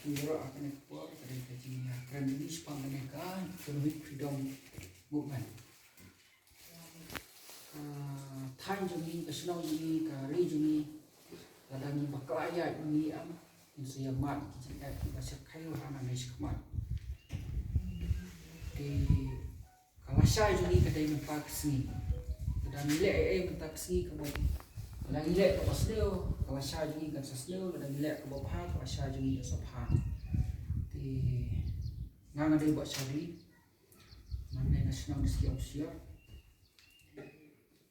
Pindoro akan ekspor dari kajian keren ini sepang mereka economic freedom movement. Thai jungi, Kasnau jungi, Kari jungi, kadang baklaya jungi am, insya mat jika bahasa kayu hana mesikmat. Di kalasai jungi kadang mentak sini, kadang nilai mentak sini kemudian. Kadang ilek ke pasdeo, kalau saya jungi kan sasdeo, kadang ilek ke bawah, kalau saya jungi kan sabha. Di ngang ada buat syari, mana nasional mesti usia.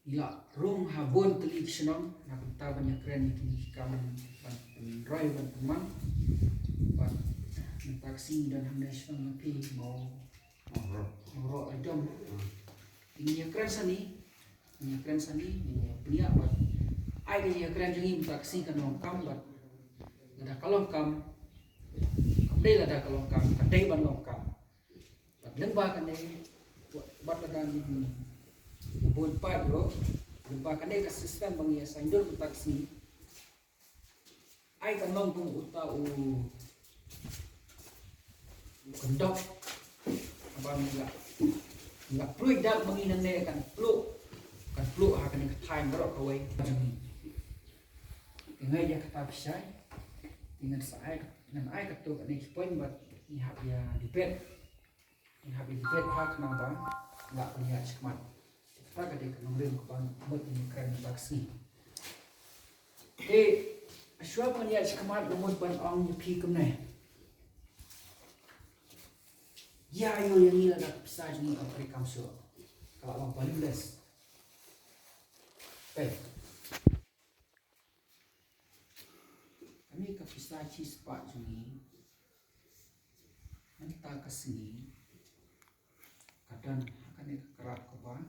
Ila rong habon telik senang, nak kita banyak keren ini kamu roy ban teman, ban taksi dan ham nasional napi mau roh adam. Ini keren sani, ini keren sani, ini punya ban. Ai dia keren jungi taksi kan longkam bat ada kalongkam kadai ada kalongkam kadai ban longkam bat lembah kan dai bat ada ni bon pat bro lembah kan dai ka sistem bangia sandur taksi ai kan longkung utau kendok abang enggak perlu dak menginan ne kan perlu akan ke time bro kawai ngay dia kata pisai dengan saya dengan ai ketuk ni poin buat ni hab ya dipet hak nang bang enggak punya semat kita gade ke nomor ke bang buat ini keren taksi aswa punya semat nomor ban ong ni pi kemne ya yo yang ni ada pisai ni apa rekam so kalau orang paling les kami ke pisah cispak jungi mentah ke sini kadang akan kerak ke bawah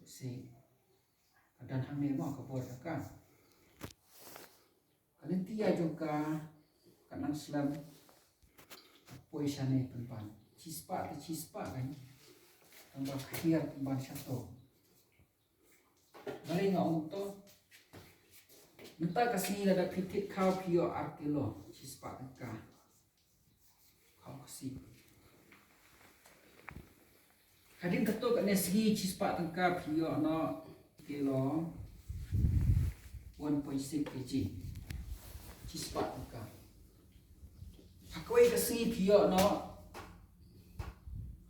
si kadang hame mau ke bawah kan kalian tia juga kanang selam poisane tempat cispak kan tambah khir tempat satu balik ngau to minta kasih ada kritik kau pio artilo cispak ka kau kasih kadin ketuk ane segi cispak tengka pio no kilo 1.6 kg cispak tengka hakoi kasih pio no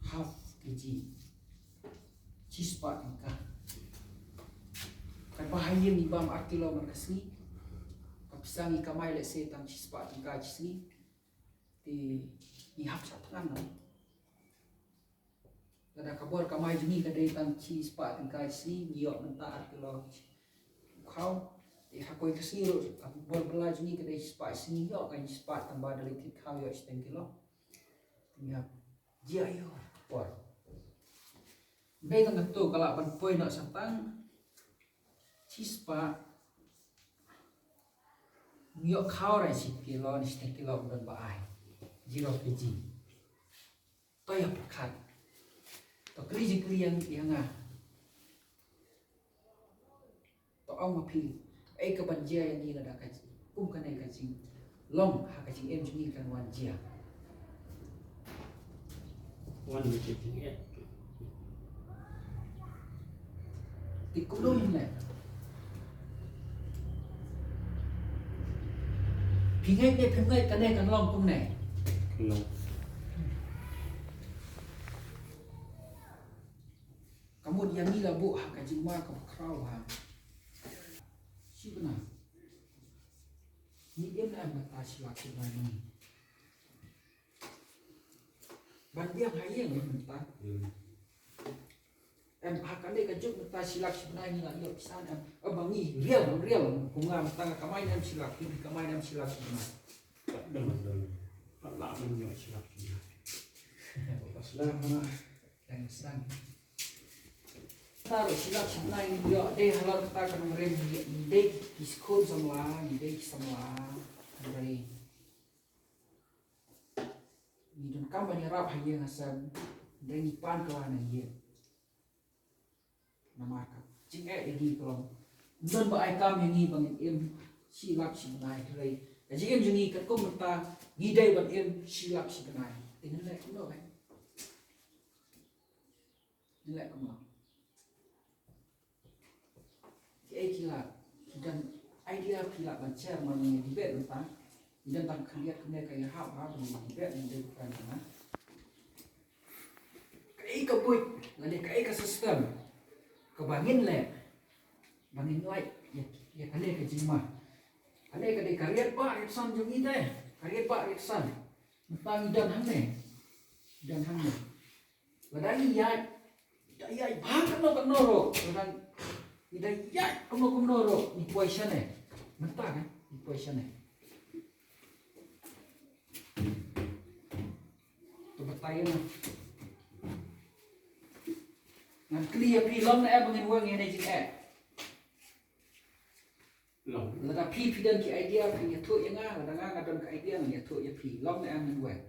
half kg cispak tengka kan bahaya ni bam artilo makasih pisangi kamai le se tang cispa tangka cisni ti ihap sa tangan no kada kabor kamai juni kada tang cispa tangka cisni niok menta artilo kau ti hakoi kasni ro bor bela juni kada cispa cisni yo kan cispa tambah dari tit kau yo sten kilo tinggal dia yo por bega ngatu kala ban poi no satang cispa Mio kau rai 10 kilo ni 10 kilo dan baai 0 kg. To ya perkat. To kli yang to au mapi. Ai ka banjia yang ni ada kaji. Kan ai kaji. Long ha kaji em juni kan wan jia. Wan ni Tikulum ni. Pingai kan long pun nai. Kamu dia ni lah bu hak kaji ma ka krau ha. Si benar. Ni dia nak batasi waktu ni. Bandiang hayang ni mentah. Hak ande kajuk batasi lak sebenarnya ni lah yo pisan abang ni real kunga mentang kamai nam silak ni kamai nam silak benar. Tak lama ni silap ni. Paslah mana yang sedang taruh silap sebenarnya ni yo deh halal kita kan merem deh diskon semua dari ni dan kamar ni rap hayang asam dari pan kelan ni nama ka jing lagi kalau non ba ai kam yang ni bang em silap sebenarnya dari Jadi em jengi kat ko menta ngidai ban em silap si kenai. Tinggal lek ko kan. Lek ko mau. Kila dan idea kila ban share man ni dibet menta. Dan tak kaliat kena kaya hap ni dibet ni bukan mana. Kai ka buat, ngade kai ka sistem. Kebangin lek. Bangin light ya kane ka jima. Kane ka de kariat pa riksan jungi deh. Kariat pa riksan. Mentang dan hang dan hang. Wadani ya bahkan no kanoro. Dan idai ya kanoro ni poison mentang kan ni poison tu batayan ngan clear pilom na bangin wang ni jing lòng lada pi dan ki idea pi ya tu yang lada ngadon ka idea ni tu ya pi lom na man wang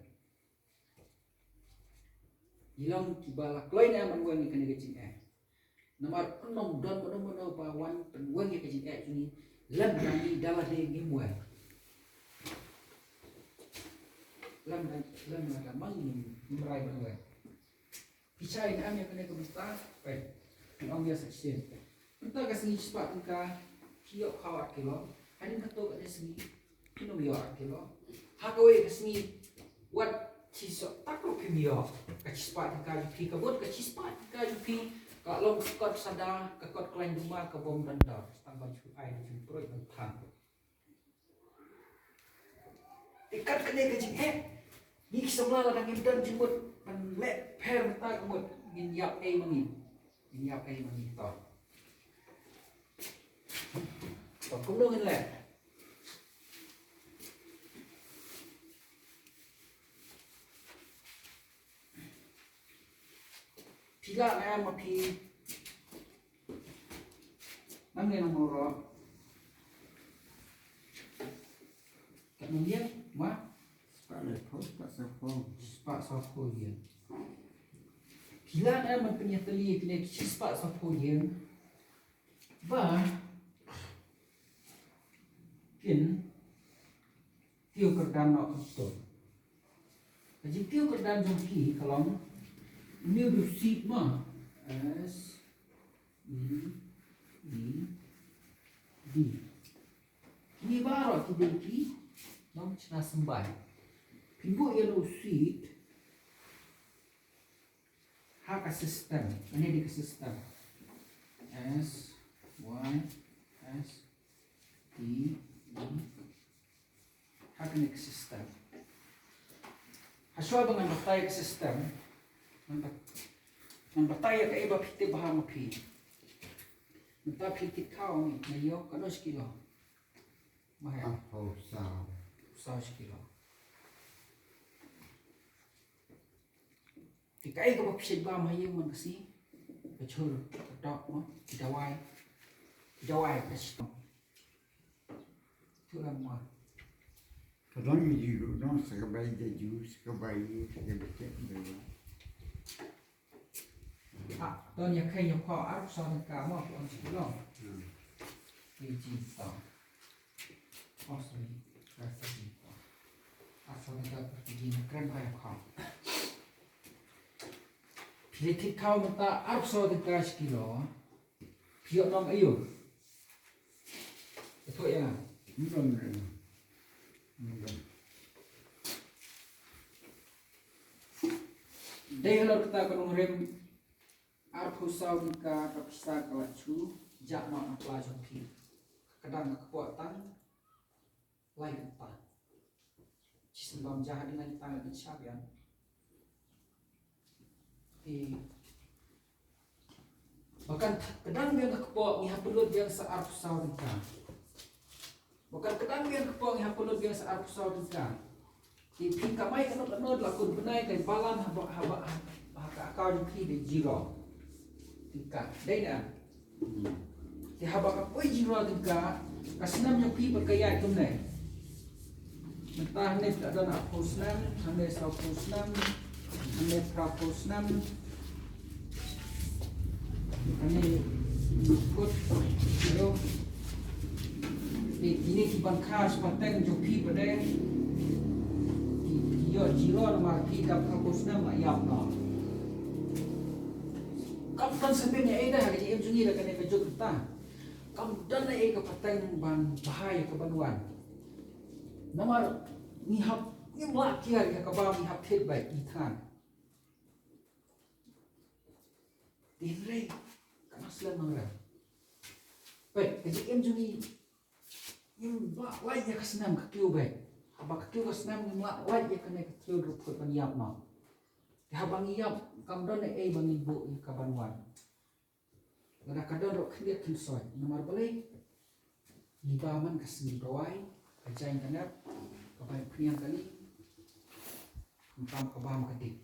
ilong ki bala kloi na man wang ni kan jing nomor 6 don mono pa wan pen wang ya jing ni lam ni dalah de ngi wang lam ada mang ni merai man wang Pichai na amya kene ko bista, baik. Ang biasa sih. Entah kasi cepat engkau kio kawat kilo, hari ketok ada sini, kino biar kilo. Hakawe kasi wat cisok takro kimio, kecepat engkau jupi kabut, kecepat engkau jupi. Kalau kot sada, kot klain rumah kebom rendah, tambah ju air ju perut mentang. Ikat kene kejing ni semua ladang imdan jemput lek per mentah kemut gin yap mangi to. To cũng đâu lẹ. Pila na ma pi. Mang nang mo ro. Kat mungkin ma Pak sapo dia. Pila na man punya teli kena pak sapo dia. Ba kin tiêu kerdan nak betul. Jadi tiêu kerdan jongki kalau ni rusit mah S E D. Ni baru kita ki nam cina sembai. Pinbu yellow seed hak sistem. Ini di sistem. S Y S T E hak ini sistem. Haswa dengan batai sistem. Nan batai ka iba piti bahama pi. Nta piti kau ni mayo kanos kilo. Mahal. Sao kilo. Tikai ko pipsid ba mayo man kasi. Kachur dok mo dawai kasi. Tu lang mo. Kadang you don't sekali the juice sekali sekali Ton ya khay kho áp so ng ka mo on kilo. Kg to. Sorry. Kasi to. Áp so ng ka kg na krem hay kho. Pilitik kau mata áp so ng ka kilo. Pio nom ayo. Ito ya. Dahil kita kalau rem arpusau nika kapisa kalacu jak no apla joki kadang kekuatan lain apa cisembam jahat dengan tangan insyabian bahkan kadang dia kekuat ni hapelut yang searpusau nika bahkan kadang dia kekuat ni hapelut yang searpusau nika di pingkamai kanot lakun benai kai balan haba kau joki de jiro tingkat, dah dah. Tiada apa jiro tingkat, kasinam yang pi berkaya itu ni. Mentah ni tak ada nak posnam, anda sah posnam, anda pra posnam. Ini put, hello. Ini kiban khas pateng joki pada yo jilo nomor pidap kapusna mayam no. Kapten sebenarnya ada hari em jungi dah kena kejut kita. Kapten ke pateng ban bahaya ke banuan. Nomor nihap ni melak kia ke kabam nihap hit baik ikan. Dinre kamaslan mangra. Baik, kejut em jungi yung lait ya kesenam kekiu baik. Habang kekiu kesenam yung lait ya kena kekiu ruput paniap no. Habang iap kamdon bang ibu i kabanwan. Kadang-kadang rok kena kinsoy. Nomor boleh ibaman keseni bawai kajain kanap kabai priang kali empam kabam kedik.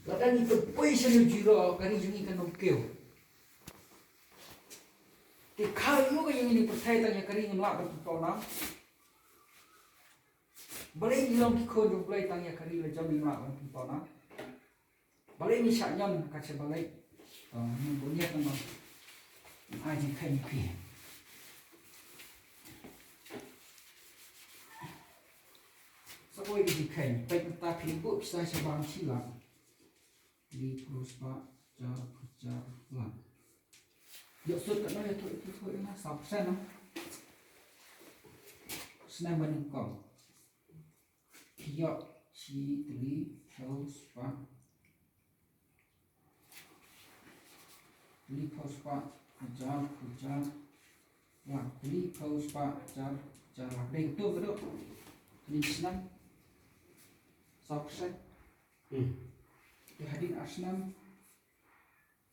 Kadang itu poison jiro kari jungi kan okeu. Di kayu yang ini percaya tanya kari ngelak bertolak. Balai bilang kiko jumpai tanya kari le jam 5 orang pona. Balai ni saknya kaca balai. Bunyi kan aji kai pi. Seboi di kai, baik tapi bu bisa sebang silang. Di terus pak jar lang. Yo sud kat mana tu itu na sabsen na. Senang menengkau. Yo si tuli terus pak. Tuli terus pak jar lang. Tuli terus pak jar lang. Deng tu betul. Tuli senang. Sabsen. Hadin asnam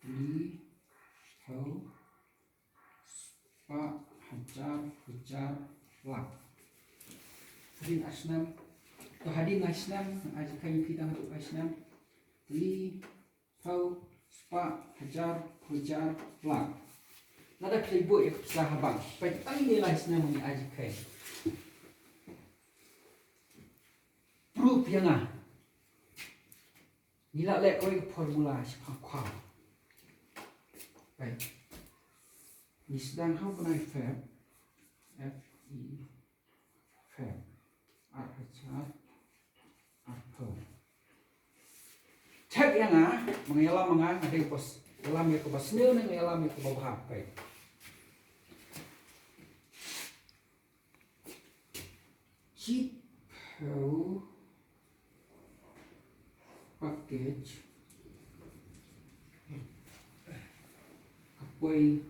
li hau pa hajar lang. Hadin asnam to hadin asnam aja kami kita untuk asnam li hau pa hajar lang. Nada kelibut yang sahabat. Petang ni lah asnam ni aja kai. Proof yang ah. Nila lek kau formula sepah kuah. Baik. Ni sedang hau benai fab. F-E fab. Arhacat. Arpo. Cek yang mengelam ada yang pos. Elam yang kebas nil ni elam yang kebawah. Baik. Chip. Package apoy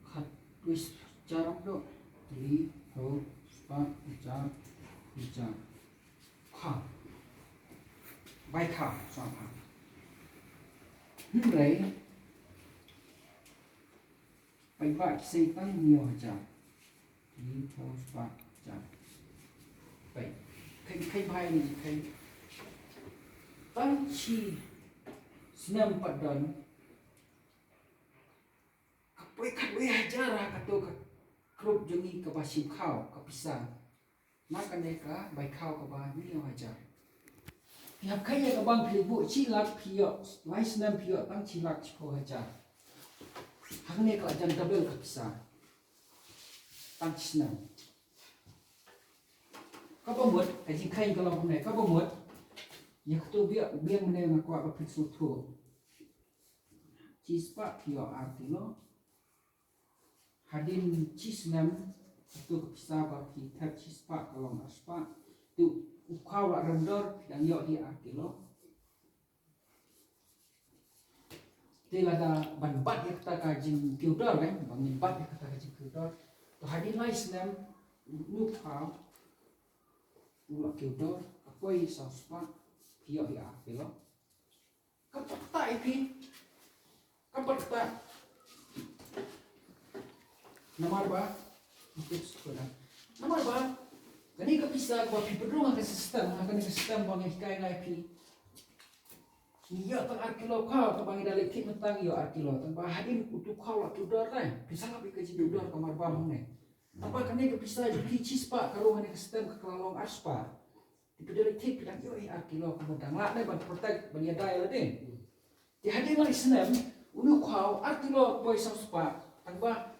kat twist cara do di ho spa jar kha bai kha sama đấy bai ba xây tăng nhiều jar di ho spa baik, kai bahaya ni kai. Tanci senam padan. Kapai kadwe hajarah kato krup jungi ke basim kau kapisa. Maka neka baik kau ke bah ni hajar. Pihak kaya ke bang pilibu cilak pihak lai senam pihak tang cilak ciko hajar. Hak neka ajan double kapisa. Tang senam. Kau buat kaji kain kalau punya kau buat yang tu biar mana nak kuat apa suatu cispa pio artilo hadin cisnam itu bisa bagi ter cispa kalau aspa tu ukau lah rendor yang yo di artilo telah ada banbat yang kita kaji kudor kan bangin bat yang kita kaji kudor tu hadin lai senam ukau ulak kudor apoi saspa pio di artilo kapat tak ipi kapat tak nomor ba untuk sekolah nomor ba kani ka bisa ko pi pedrung ka sistem akan ka sistem bang hikai ngai pi iya tang arkilo ka ka bang dalik kit mentang yo arkilo tang ba hadin untuk kau lak udar kan bisa ngapi ka ji udar kamar ba mong ne apa kani ka bisa ji cispa karo ngani ka sistem ka kelalong aspa Dipederitik bilang yo arkilo kemudian lah deh ban protect ban yadai lah deh. Di hadir lah Islam unu kau arkilo boy samspa tangba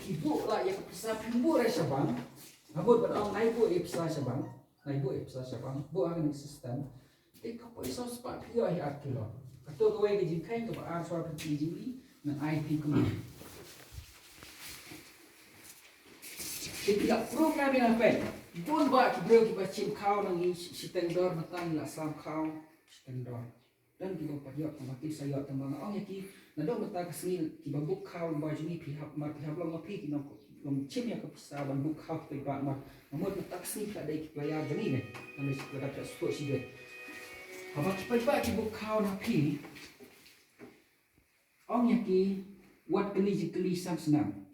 ibu lah ya bisa ibu rasa bang. Ngabut ban orang naik bu bisa sabang. Naik bu bisa sabang. Bu akan sistem. Kau boy samspa yo arkilo. Kato kau yang jingkai tu ar soal penting dengan IP kemudian. Tidak program yang apa? Bon ba ki bro ki ba chim kau nang i sitendor matang la sam kau sitendor. Dan ki ba padiak ma ki sayat tambang ong ya ki na do mata ka sini ki ba buk kau ba jini pi hap ma pi hap long ma pi ki nang long chim ya ka pisa ban buk kau pe ba ma mo mata ka sini ka dai ki playar jani ne nang si ka dapat sport si de. Haba ki ba ki buk kau na pi ong ya ki wat keli sam senam.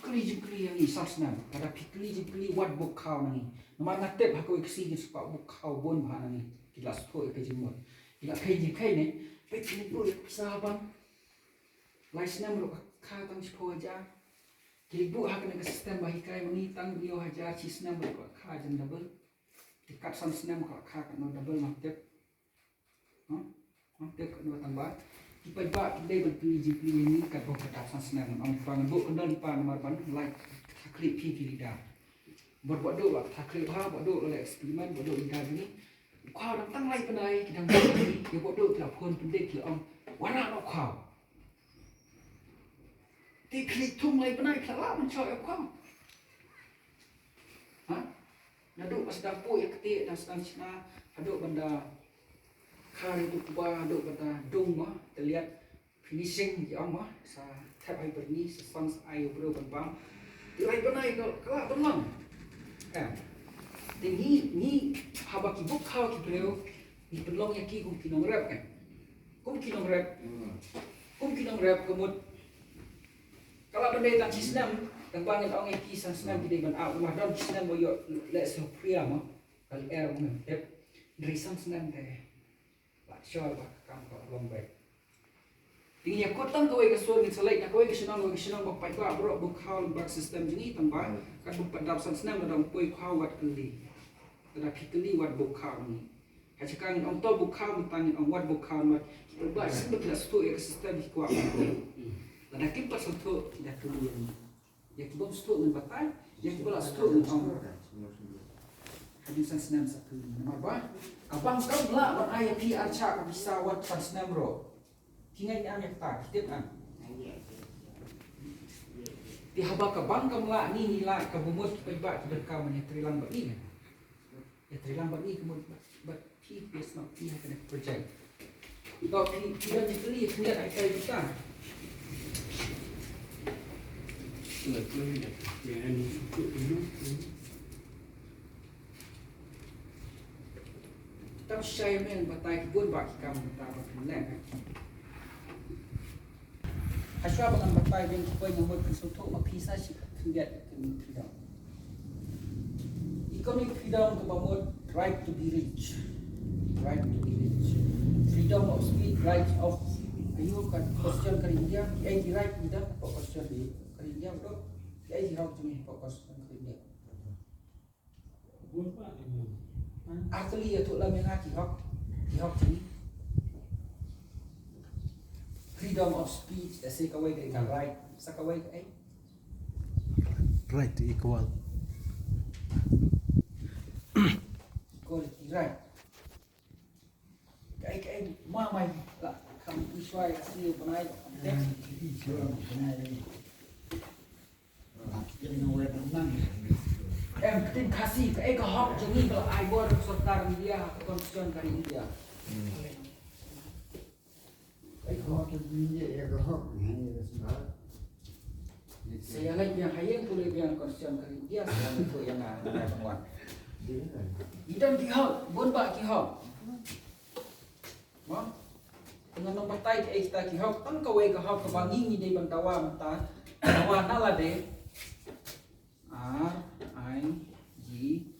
Keli yang isas senam. Kada keli wat buk kau nangi. Nama ngatep aku iksi ki sepak buk kau bon bah nangi. Kila sport ke jimot. Kila kai ne. Pe kini bu pisah bang. Lai senam ro ka tang sipo aja. Kili bu hak ne sistem bahi kai mani tang bio hajar ci senam ro ka jen double. Dekat sam senam ka no double ngatep. Ngatep ka no tambah. Ipai ba dei ban pili ni kat bo kat san senam ang fang bo kendal di pa nomor ban like taklip pi da buat do lah taklip ha buat do le eksperimen buat do ida ni kau dah tang lai pandai kidang buat ni dia buat do la pon pendek ki ang wana no kau ti klik tung lai pandai kala man choy kau ha nadu pas dah po ya ketik dan sedang cina aduk benda kari tu kubah aduk benda dong mah terlihat finishing di ang mah sa tap ai berni sa songs ai bro ban bang lai banai kala belang ni haba ki buk kau ki bro ni pelong ya ki kum kinong rap kan kum kinong rap kemud kala benda tak cisnam tang bangin ong ki san snam ki ban out mah don cisnam bo yo let's so pria mah kali air mah dari san snam teh Syar bah kam kau lombai. Tinggi aku tang kau ikan suar ni selai nak kau ikan senang bapak ibu bro bukau lembak sistem jenis tambah kan bukan dalam senang dalam kau kau wat keli. Tetapi keli wat bukau ni. Hacikan orang tua bukau mentangin orang wat bukau mat. Berbahas sebab tidak setu ikan sistem kuat. Dan kita setu tidak keli ni. Yang kita setu dengan batai, yang kita setu dengan orang. Hadisan senam satu nama apa? Abang kau lah buat ayah pi arca bisa buat senam bro. Tinggal ni ambil tak kita kan. Di habak abang kau lah ni lah kabumut pebat berkau ni terilang bagi kan. Ya terilang bagi kemudian buat pi bes nak pi kena project. Kau pi tidak dibeli kemudian ayah kita. Betul ya. Yang cukup dulu. Tapi saya memang batai kebun bagi kamu betapa pelan. Asal dengan batai yang kita nyambut kesutuk mapisah sih tidak tidak. Economic freedom kebamut right to be rich, freedom of speech, right of ayo kan question ke India, ai right tidak apa question di ke India bro, ai hak cuma fokus ke India. Akli ya tu lah yang hak ni. Freedom of speech, saya kawai dengan right, saya kawai ke right to equal. Equality right. Kai mai lah kamu sesuai asli penai konteks. Penting kasih ke hak jadi kalau I buat serta India konstitusi dari India. Hak India ya hak ni sebab. Saya lagi yang hayang boleh yang konstitusi dari India sekarang itu yang ada penguat. Idam kihak, bon ba kihak. Wah, dengan nombor tay kita kihak, tang kawai kihak kebangi ni di bantawa mata, tawa nala de. R-I-G-H-T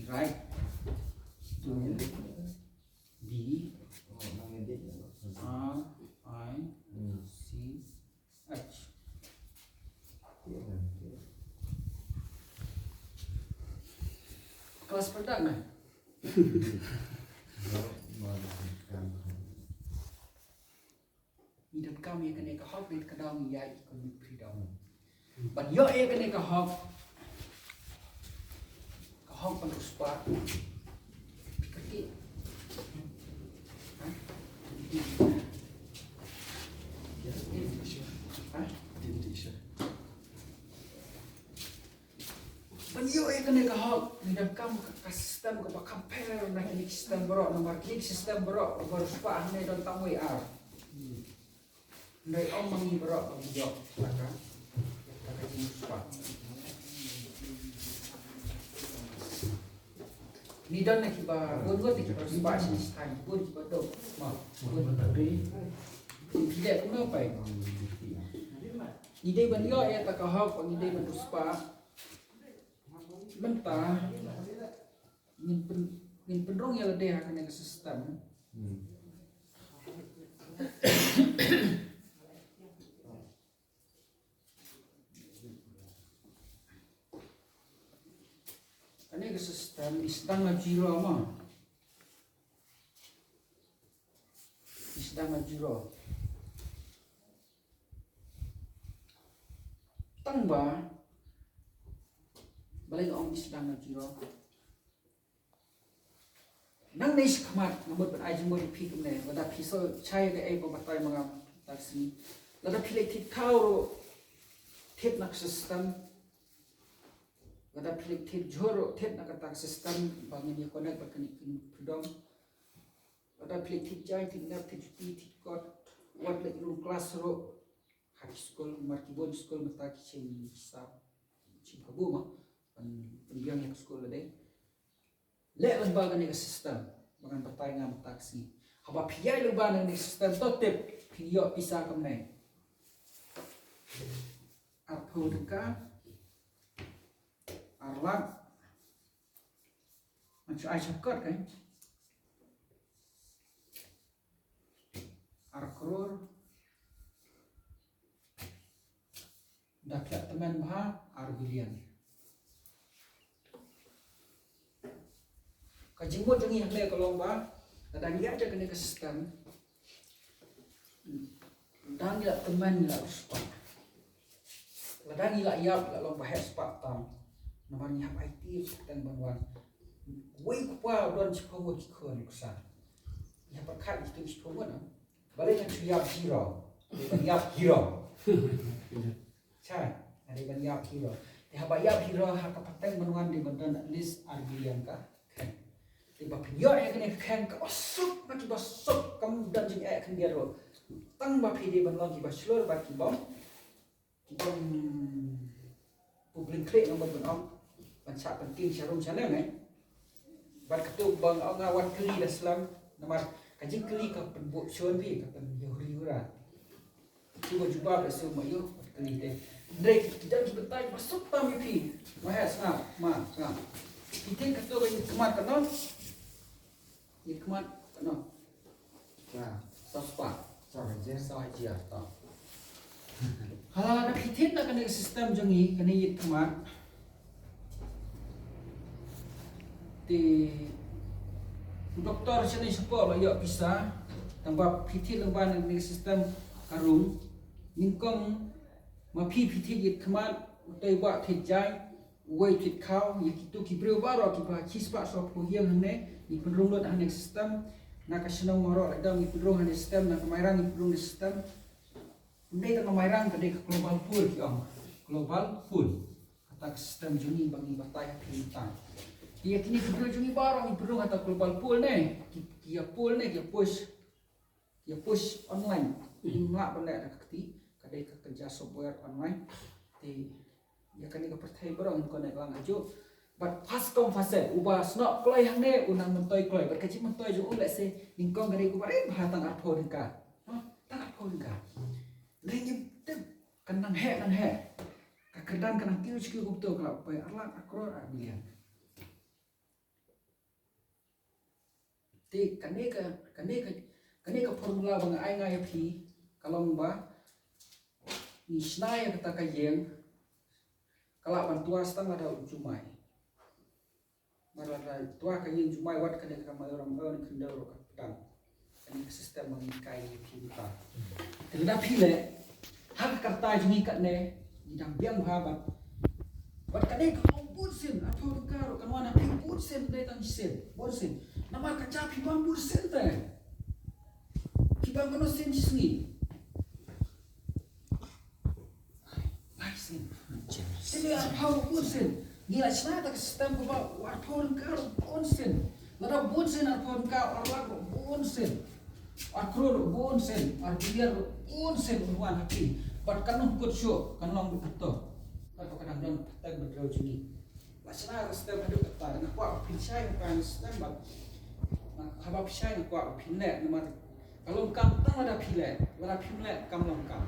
right to B R-I-C-H kelas perdana. Hidup kami kena ke hak ni kadang ya ikut freedom. But yo kena ke hak penuspa. Kerti. Banyo kena ke hak hidup kamu ke sistem ke compare nak ini sistem berok nomor klik sistem berok beruspa ni dan tamu WR. Dari omong ni berok banyo maka kata uspa. Ni dan nak kiba buat kita uspa sini sekali pun kiba dok mak buat beri tidak pun apa ide banyo tak ke hak ide beruspa mentah min pendrong yang lebih akan yang sistem ini ke sistem istang najiro mah istang najiro tangba balik orang istang najiro nang nis khamat ngamut ber ajeng mo pi kumne wada piso chai ke ai batai mangam taksi lada pilek thit thau thit nak sistem wada pilek thit joro thit nak tak sistem bangin ya konek berkeni freedom wada pilek thit jai thit nak thit pi thit kot wat lek ru kelas ro high school markibon school mataki chin sa chin kabu ma penbiang yang school deh lek lembaga ni sistem bagan pertanyaan taksi haba piyai lembaga ni sistem totip piyo pisah kemne arpo deka arlak macam ai cakap kan arkror dapat teman bah arbilian kajimut jangi hale kalau ba kadang dia ada kena ke sistem dan dia teman dia uspa kadang dia yap la lomba hespa tam namanya IT dan banwan wei kwa don chikowo kikon kusa ya pakat itu chikowo na balik yang yap hero dia yap hero cai ada ban yap hero dia haba yap hero ha kapateng banwan di badan list arbilian ka tiba pinyo yang kena khen ka osuk nak kiba sok kam dan jing akan dia ro tang ba pidi ban long kiba slur ba kiba public create nombor ban om ban sa penting sharum channel ne ba ketu bang ong awan kli daslam nomor kajing kli ka penbuk chon bi ka pen yuri ura kiba juba ba su mayo kli de drek dan kiba tai masuk tam pi mahas ma kita ketu ba kemat kanon Nikmat no. Nah, Sospa. sahaja. Sahaja ta. Hala na pitin na kanang sistem jangi kani nikmat. Di doktor sini sepo lo yo bisa tambah pitin lemban ni sistem karung ningkong ma pitin nikmat utai ba thijai wei thit khau yikitu kibreu baro kiba chispa so puhiam ne ni pendrung lot ane sistem nak senang moro ada ni pendrung ane sistem nak mairang ni pendrung sistem ndai tak mairang kade global pool kiong global pool kata sistem juni bagi batai pinta dia kini pendrung juni barang ni pendrung kata global pool ne kia pool ne dia push online ngak benda dak keti kade kerja software online ti ya kani ka pertai barang ko naik lang ajo but pas kom fase ubah snok kloi hang ne unang mentoi kloi but kecil mentoi jo let's say ningkong gari ko bare bahatang arpo dengka tang arpo dengka lagi tem kanang he ka kedan kanang kiu ciku ko to kala pai arlan akror abilian ti kane ka formula bang ai ngai phi kalong ba ni snai kata ka yeng kalau bantuan setengah ada ujumai Marala tua kayu jumai wat kena kamai orang orang kena orang pedang. Ini sistem mengikai kita. Tidak pilih hak kata jungi kat ne didang biang habat. Wat kena kau bursin atau karo kan wana pi bursin datang sen bursin. Nama kaca pi bang bursin teh. Pi bang kono sen sini. Bursin. Sini apa bursin? Gila senata ke sistem ko ba warpon karo bursin. Nada bursin arpon karo arwag bursin. Akror bonsen, arbiar bonsen bukan hati. Bat kanong kutsyo, kanong betul. Kalau kadang-kadang tak berdraw juni. Masana sistem hidup kata, nak kuat pisai bukan sistem bat. Nak haba pisai nak kuat pinlek nama. Kalau kam tang ada pinlek, wala pinlek kam longkam.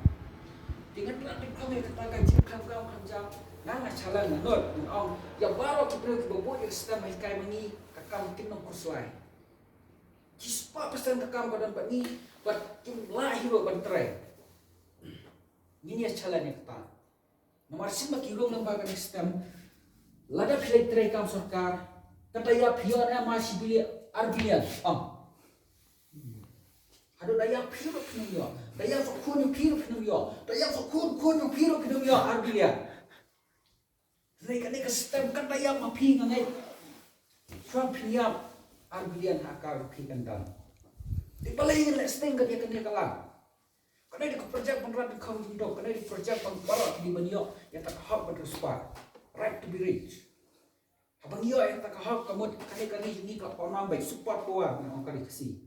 Dengan pelatih kami kata gaji kam kerja, nang calan not, ong. Ya baru kita berbuat sistem hikai mengi, kakam kinong kurslai. Kispa pesan tekam badan bat ni bat kim lahir bat tray. Ini jalan yang kita. Nomor sima kilong lembaga sistem. Lada pilih tray kam sarkar. Kata ya pion masih beli arbian. Ada daya pion pinyo. Daya sokun pion pinyo. Daya sokun pion pinyo arbian. Mereka sistem kata ya mapi ngai. Suam pinyo. Arbian hakar pikan dan. Di paling nak seteng dia kena kalah. Kerana dia kerja pengerat di kaum hidup, kerana dia kerja pengbarat di banyak yang tak hak bersuara, right to be rich. Abang yang tak hak kamu kali ini kalau orang baik support kuat yang orang kali kasih.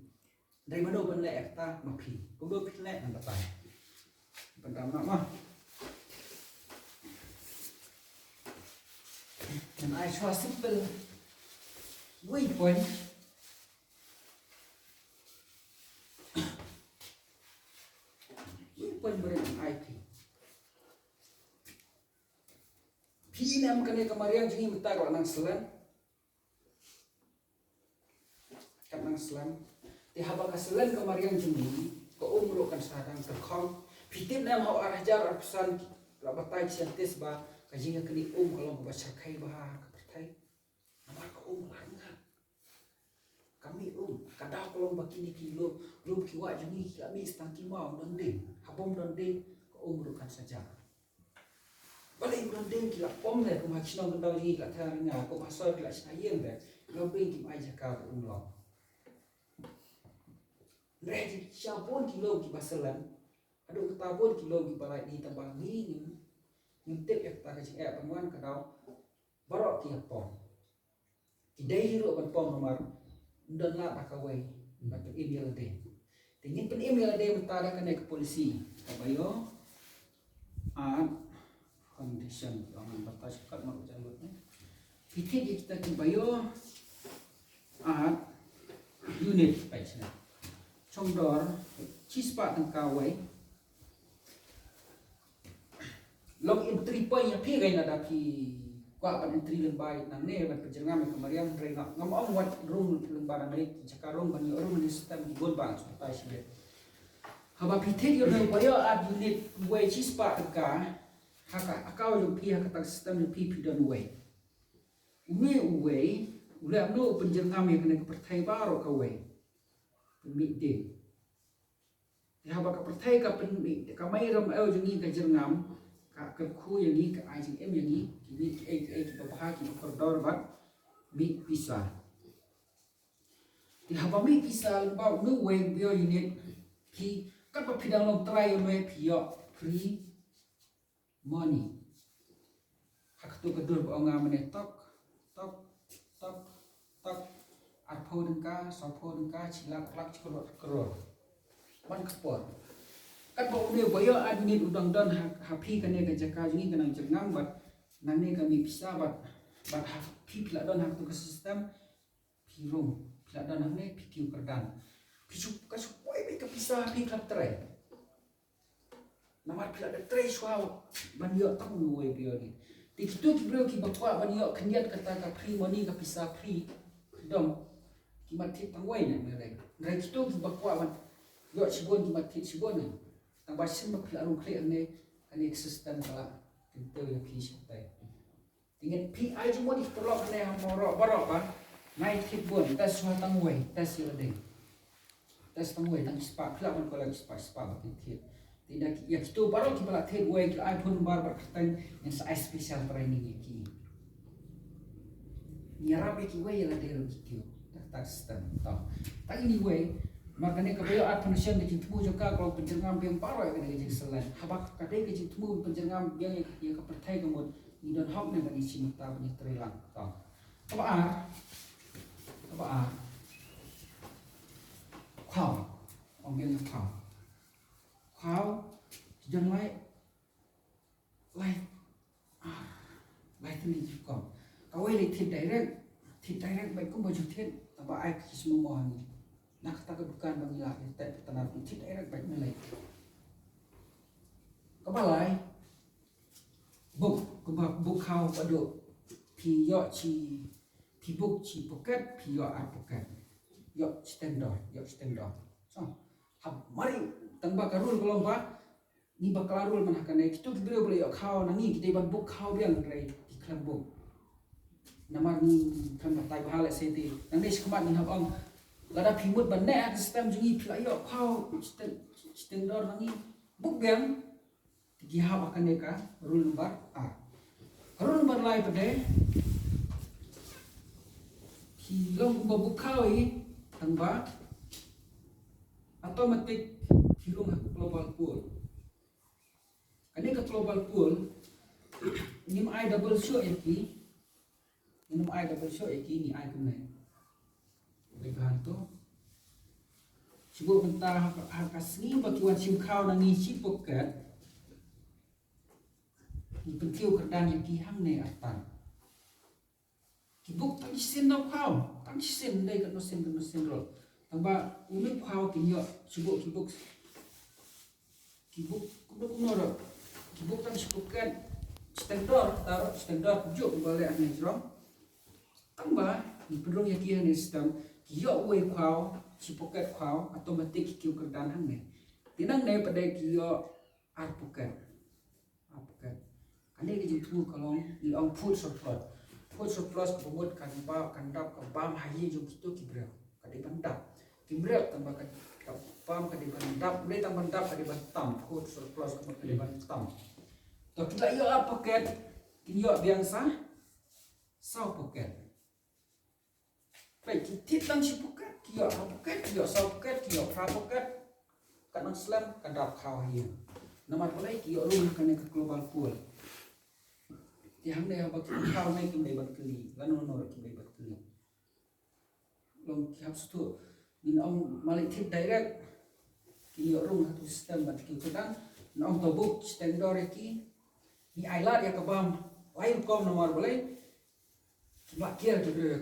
Dari mana benda ekta mapi, kudo pilih yang betul. Benda mah. And I try simple waypoint. Berikan IP. Pinam kena kemarian jadi minta kalau nang selan. Kat nang selan. Dihaba ke selan kemarian jadi kau umrokan sadang terkong. Pitip nam hau arah jar pesan rabatai siantis ba kajinya kini kalau baca kai bah kepertai. Namar kau langgar. Kami kadang kalau bagi kilo belum kiwak jadi kami setangki mau dending. Habom dending kau umurkan saja. Balik dending kila pom deh kau macam nak tahu ni kata harinya kau pasal kila sayang deh. Kau beri kim aja kau umur. Ready siapun kilo ki basalan. Aduh ketabun kilo ki balai ni tambah ni tip yang tak kasi penguan kadau barok ki pom. Idai hiro ban pom nomor dan lah tak kawai, macam email deh. Tingin pen email deh mentara kena ke polisi. Kabayo, condition orang batas kat mak jalurnya. Kita kabayo, unit baik sana. Congdor, cispa tengkawai. Login 3 point yang pi gay nada pi. Kuat pada entry lembai nang ne ban penjengan kemarian rena ngam wat room lembar nang ne cakarong ban room ni sistem gol bang sutai sile haba pithe yo no bayo ad unit way chispa ka haka akau yo pi haka sistem yo pi don way ule amno penjengan yang kena kepertai baro ka way pemik de haba ka pertai ka pemik ka mai ram el jungi ka jengam ke khu yang ni ke IGM yang ni kini berbahaya kini koridor bat mi pisah. Di haba mi pisah lembau nu way bio unit pi kat pidang long try way pio free money. Hak tu kedur onga mene tok arpo dengka sopo dengka cilak lak koror. Man kepor. Kan bawa dia bayar admin udang dan happy kan dia kerja ni kena jengam bat nane kami bisa bat happy pila dan hak tu ke sistem pirung pila dan nane pikiu kerdan picu kasu boy baik bisa happy klub try nama pila ada try suau banyo tahu nuwe bio ni titu bro ki bakwa banyo kendiat kata ka free money ka bisa free dom ki mati tangwai na mere ngai titu ki bakwa ban yo sibon ki mati sibon ni ang basin magpilaro kaya ni kanig sistem kala pinto yung kisip tayo. Tinggal PI cuma ditolak kena morok barok ba. Naik hibun tes semua tangway tes ada. Tes tangway tang spa kelak man kalau spa bagi thied. Tidak ya itu baru kita lah thied way ke iPhone bar berkaitan yang special training iki. Nyarap iki way lah dia gitu. Tak sistem tau. Tak ini way makanya kebayo admission di temu juga kalau penjengam yang parah kena jadi selain. Habak kadai ke temu penjengam yang kepertai kemud ni don hok ni bagi cinta punya terilang tau. Apa khao ông yang khao jangan lai tu ni juga kau ini thied direct baik kau baju thied tapi ai semua ni nak kata bukan bagi lah tapi tanah thied direct baik nilai kau balai buk khao pada pi yo chi pi buk chi pocket pi yo pocket yo standard so mari tanpa karul kalau ba ni bakal rul mana kan itu kita boleh yo khao nangi kita ban buk khao biang rai di kelam buk nama ni kan tai bahal seti nang ni sekemat ni habang lada pimut ban nek sistem jungi pila yo khao standard nangi buk biang di hab akan neka rule number rule number lai pada hilong buk khao i tanpa automatic hilong global pool. Kani ke global pool ni ai double show iki. Ni ai double show iki ni ai kena. Lepas tu sebab mentah harga sini bagi wan sim khao nang ngisi pocket. Ni pentiu kerdan yang ki hang ne atan. Ki buk tak sen dau khao, tak sen dai kan no sen ro. Tamba umi khao ki yo sebab ki buk kunor ki buk tak pocket standard taruh standard juk balik ane jrom. Tamba ni pedrong yang ki ni sistem ki yo we khao si pocket khao automatic ki kerdan hang ne. Tinang ne pada ki yo pocket. Ane ke jitu kalau di ang food surplus kebut kan ba kandap ke bam hayi jo kitu kibrel kadi bandap kibrel tambah ke bam kadi bandap boleh tambah bandap kadi bantam food surplus kadi bantam to kita yo pocket yo biasa saw pocket baik kita tang si pocket yo pocket yo saw pocket yo fra pocket kanang slam kandap khaw hiya nama boleh yo rule kan ke global pool yang dia bagi kau naik ke lebat keli, lalu nor ke lebat keli. Long kiap situ, ni orang malik thied direct, kini orang satu sistem bagi kita, orang tabuk standard lagi, ni ailat ya kebam, lain kom nomor boleh, cuma kira tu dia